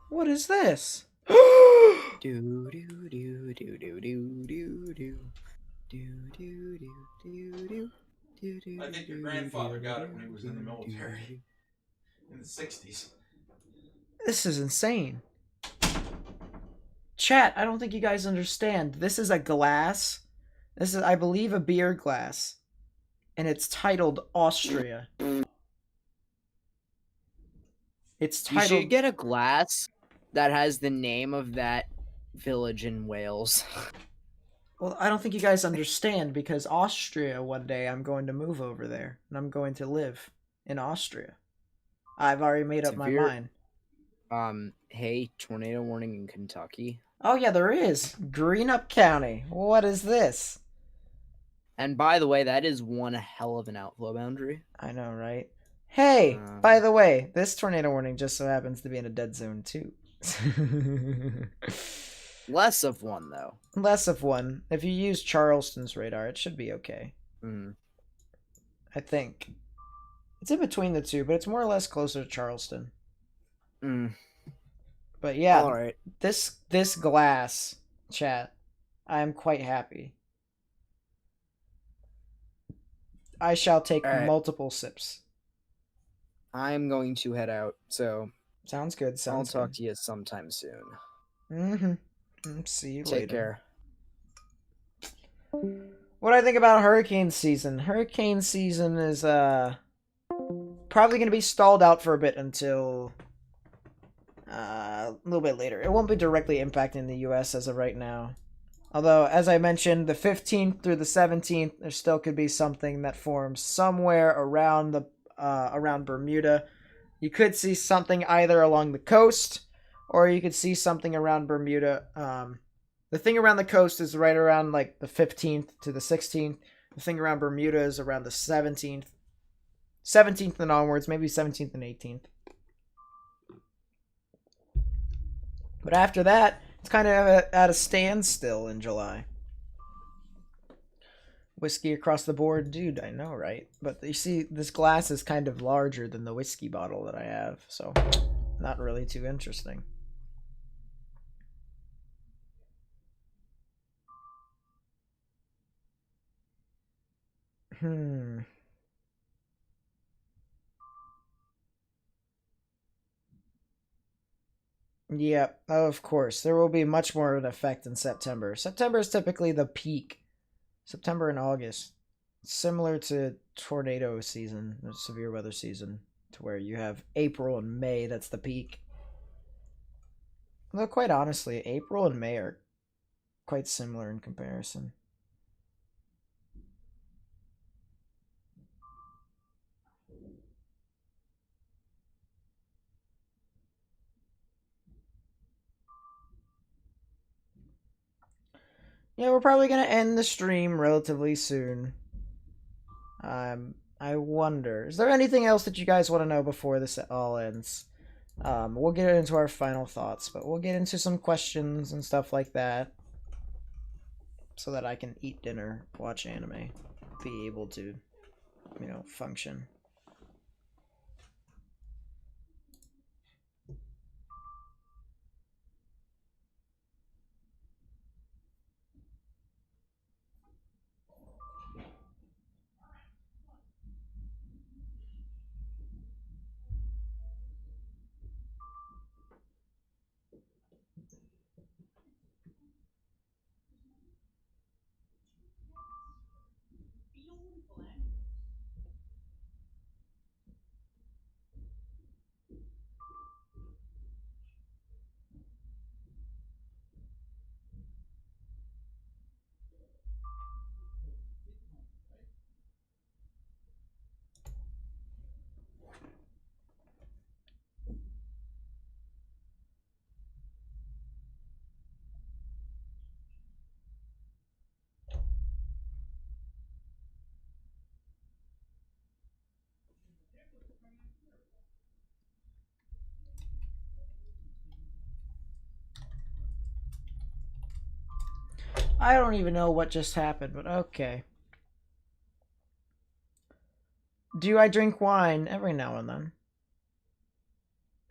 What is this? Do do do do do do do do do do do do. I think your grandfather got it when he was in the military in the 60s. This is insane. Chat, I don't think you guys understand. This is a glass. This is, I believe, a beer glass. And it's titled Austria. It's titled... You should get a glass that has the name of that village in Wales. Well, I don't think you guys understand because Austria, one day I'm going to move over there and I'm going to live in Austria. I've already made up my Severe- mind. Hey, tornado warning in Kentucky. Oh, yeah, there is. Greenup County. What is this? And by the way, that is one hell of an outflow boundary. I know, right? Hey, by the way, this tornado warning just so happens to be in a dead zone, too. Less of one, though. Less of one. If you use Charleston's radar, it should be okay. Mm. I think. It's in between the two, but it's more or less closer to Charleston. Mm. But yeah, All right. this glass, chat, I am quite happy. I shall take All right. multiple sips. I'm going to head out, so Sounds good. I'll Sounds talk to you sometime soon. Mm-hmm. See you later. Take care. What do I think about hurricane season? Hurricane season is probably going to be stalled out for a bit until a little bit later. It won't be directly impacting the US as of right now. Although, as I mentioned, the 15th through the 17th, there still could be something that forms somewhere around the around Bermuda. You could see something either along the coast, or you could see something around Bermuda. The thing around the coast is right around like the 15th to the 16th. The thing around Bermuda is around the 17th and onwards, maybe 17th and 18th. But after that, it's kind of at a standstill in July. Whiskey across the board, dude, I know, right? But you see, this glass is kind of larger than the whiskey bottle that I have, so not really too interesting. Yeah, of course. There will be much more of an effect in September. September is typically the peak. September and August. Similar to tornado season, or severe weather season, to where you have April and May, that's the peak. Though, quite honestly, April and May are quite similar in comparison. Yeah, we're probably going to end the stream relatively soon. I wonder, is there anything else that you guys want to know before this all ends? We'll get into our final thoughts, but we'll get into some questions and stuff like that so that I can eat dinner, watch anime, be able to, function. I don't even know what just happened, but okay. Do I drink wine every now and then?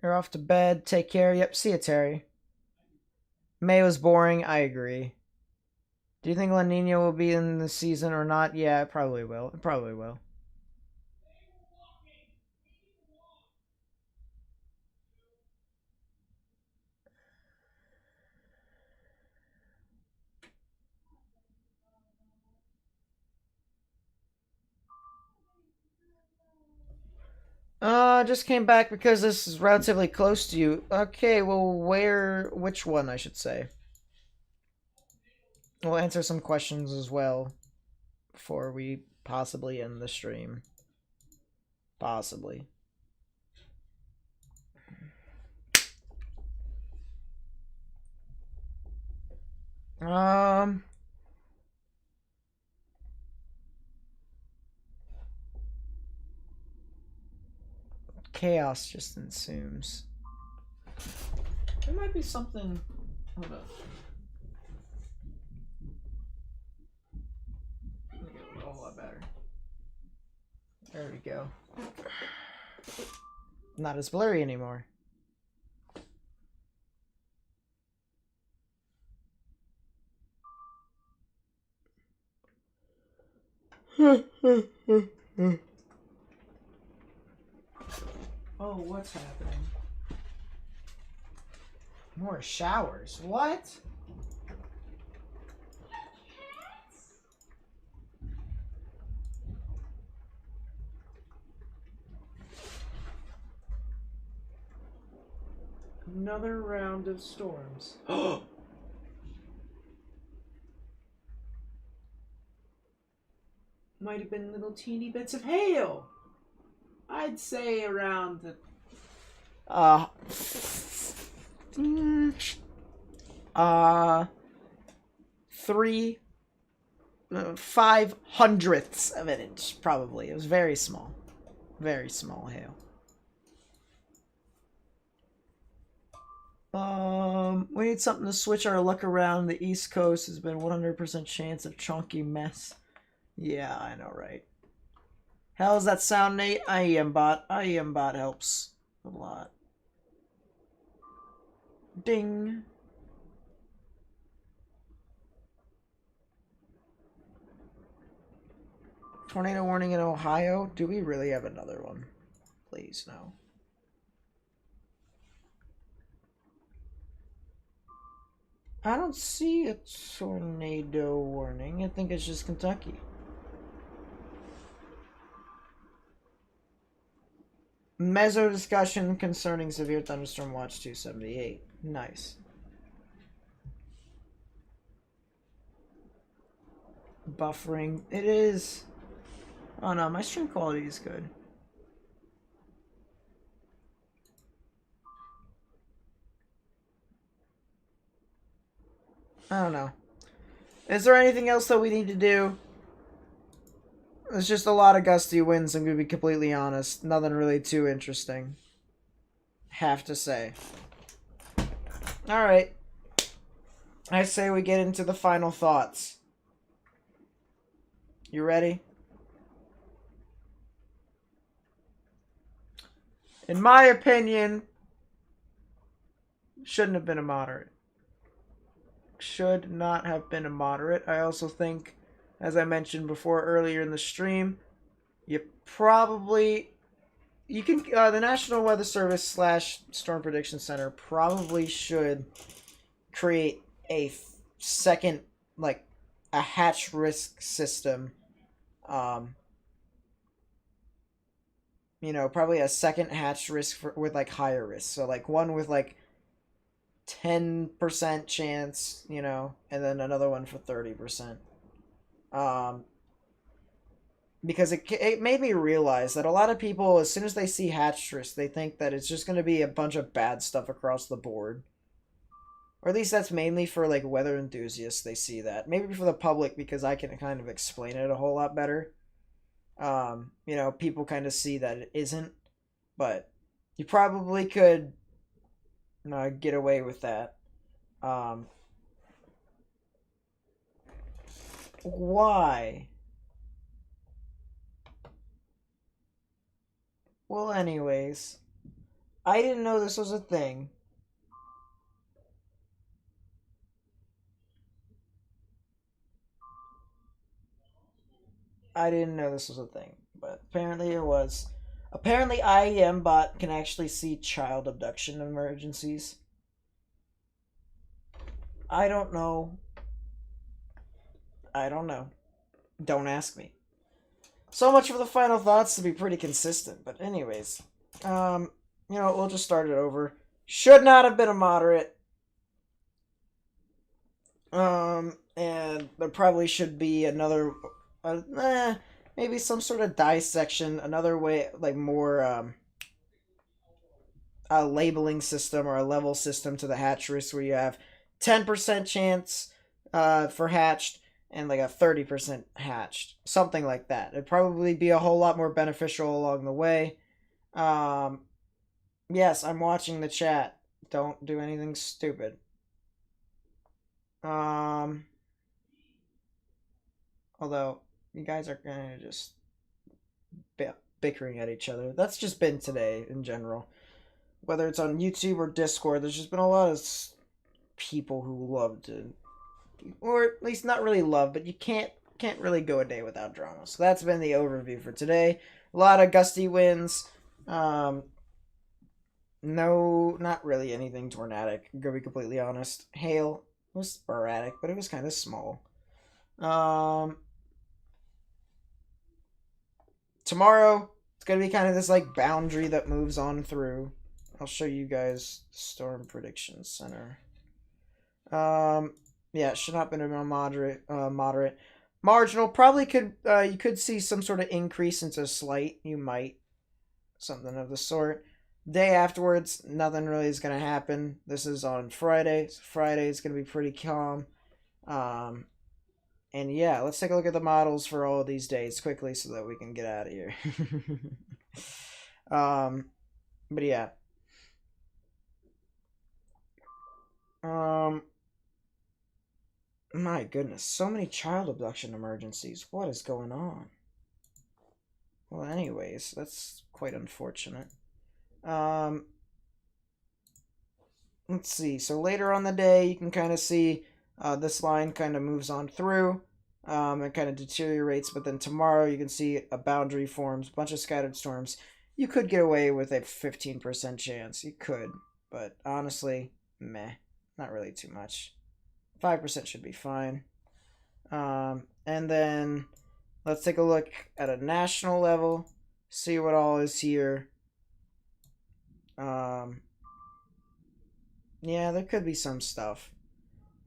You're off to bed. Take care. Yep, see you, Terry. May was boring. I agree. Do you think La Nina will be in the season or not? Yeah, it probably will. It probably will. Just came back because this is relatively close to you. Okay, well, which one, I should say. We'll answer some questions as well before we possibly end the stream. Possibly. Chaos just ensues. There might be something. Hold up. Let me get a whole lot better. There we go. Not as blurry anymore. Oh, what's happening? More showers. What? Another round of storms. Might have been little teeny bits of hail. I'd say around the 5/100ths of an inch, probably. It was very small. Very small hail. We need something to switch our luck around. The East Coast has been 100% chance of chunky mess. Yeah, I know, right? How's that sound, Nate? IEMBot. IEMBot helps a lot. Ding. Tornado warning in Ohio? Do we really have another one? Please, no. I don't see a tornado warning. I think it's just Kentucky. Meso discussion concerning severe thunderstorm watch 278. Nice. Buffering. It is. Oh no, my stream quality is good. I don't know. Is there anything else that we need to do? It's just a lot of gusty winds, I'm going to be completely honest. Nothing really too interesting. Have to say. Alright. I say we get into the final thoughts. You ready? In my opinion, shouldn't have been a moderate. Should not have been a moderate. I also think, as I mentioned before earlier in the stream, you can the National Weather Service / Storm Prediction Center probably should create a second, like a hatch risk system. You know, probably a second hatch risk with like higher risk. So like one with like 10% chance, you know, and then another one for 30%. Because it made me realize that a lot of people, as soon as they see hatch risk, they think that it's just going to be a bunch of bad stuff across the board. Or at least that's mainly for like weather enthusiasts, they see that. Maybe for the public, because I can kind of explain it a whole lot better. You know, people kind of see that it isn't, but you probably could get away with that. Why? Well, anyways, I didn't know this was a thing. I didn't know this was a thing, but apparently it was. Apparently IEMBot can actually see child abduction emergencies. I don't know. I don't know. Don't ask me. So much for the final thoughts to be pretty consistent. But anyways, we'll just start it over. Should not have been a moderate. And there probably should be another, maybe some sort of dissection, another way, like more, a labeling system or a level system to the hatch risk where you have 10% chance, for hatched and like a 30% hatched, something like that. It'd probably be a whole lot more beneficial along the way. Yes, I'm watching the chat. Don't do anything stupid. Although you guys are kind of just bickering at each other. That's just been today in general. Whether it's on YouTube or Discord, there's just been a lot of people who love to, or at least not really love, but you can't really go a day without drama. So that's been the overview for today. A lot of gusty winds. No, not really anything tornadic, to be completely honest. Hail was sporadic, but it was kind of small. Tomorrow, it's going to be kind of this like boundary that moves on through. I'll show you guys Storm Prediction Center. Yeah, it should not have been a moderate. Marginal, probably could, you could see some sort of increase into slight. You might. Something of the sort. Day afterwards, nothing really is going to happen. This is on Friday. So Friday is going to be pretty calm. And yeah, let's take a look at the models for all of these days quickly so that we can get out of here. But yeah. My goodness, so many child abduction emergencies. What is going on? Well, anyways, that's quite unfortunate. Let's see. So later on the day, you can kind of see this line kind of moves on through. It kind of deteriorates, but then tomorrow you can see a boundary forms, a bunch of scattered storms. You could get away with a 15% chance. You could, but honestly, meh. Not really too much. 5% should be fine. And then let's take a look at a national level, see what all is here. Yeah, there could be some stuff.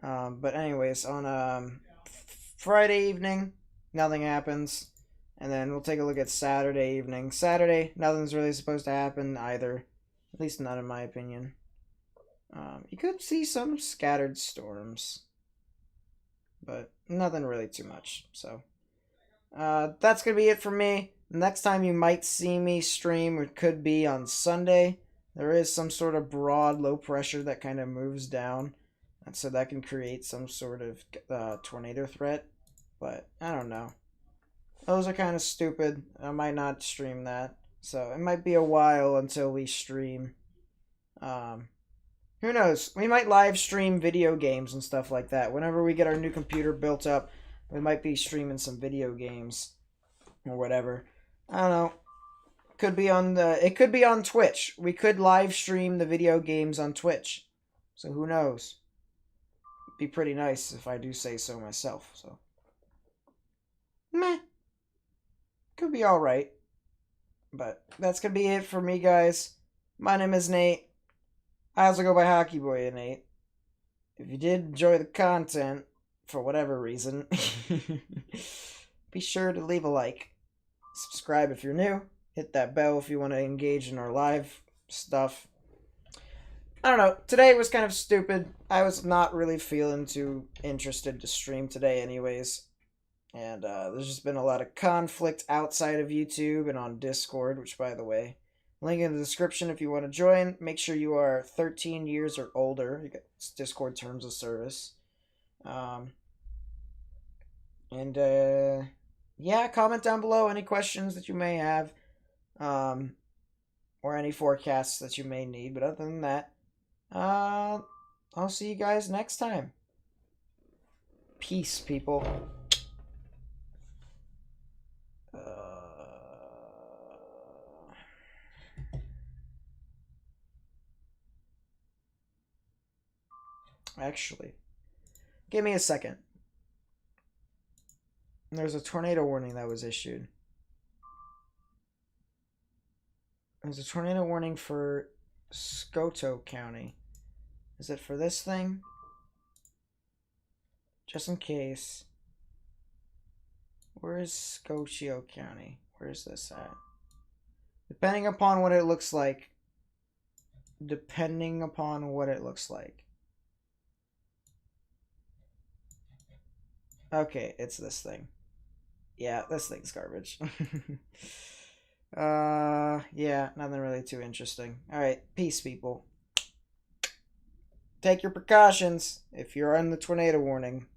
But anyways, on Friday evening, nothing happens. And then we'll take a look at Saturday evening. Saturday, nothing's really supposed to happen either. At least not in my opinion. You could see some scattered storms. But nothing really too much. So, that's going to be it for me. Next time you might see me stream, it could be on Sunday. There is some sort of broad low pressure that kind of moves down. And so that can create some sort of tornado threat. But I don't know. Those are kind of stupid. I might not stream that. So it might be a while until we stream. Who knows? We might live stream video games and stuff like that. Whenever we get our new computer built up, we might be streaming some video games or whatever. I don't know. It could be on Twitch. We could live stream the video games on Twitch. So who knows? It'd be pretty nice if I do say so myself. So meh. Could be alright. But that's gonna be it for me, guys. My name is Nate. I also go by Hockey Boy Nate. If you did enjoy the content, for whatever reason, be sure to leave a like. Subscribe if you're new. Hit that bell if you want to engage in our live stuff. I don't know. Today was kind of stupid. I was not really feeling too interested to stream today anyways. And there's just been a lot of conflict outside of YouTube and on Discord, which, by the way, link in the description if you want to join. Make sure you are 13 years or older. You get Discord terms of service. Yeah, comment down below any questions that you may have. Or any forecasts that you may need. But other than that, I'll see you guys next time. Peace, people. Actually, give me a second. There's a tornado warning that was issued. There's a tornado warning for Skoto County. Is it for this thing? Just in case. Where is Scotia County? Where is this at? Depending upon what it looks like. Depending upon what it looks like. Okay, it's this thing. Yeah, this thing's garbage. Yeah, nothing really too interesting. Alright, peace, people. Take your precautions if you're on the tornado warning.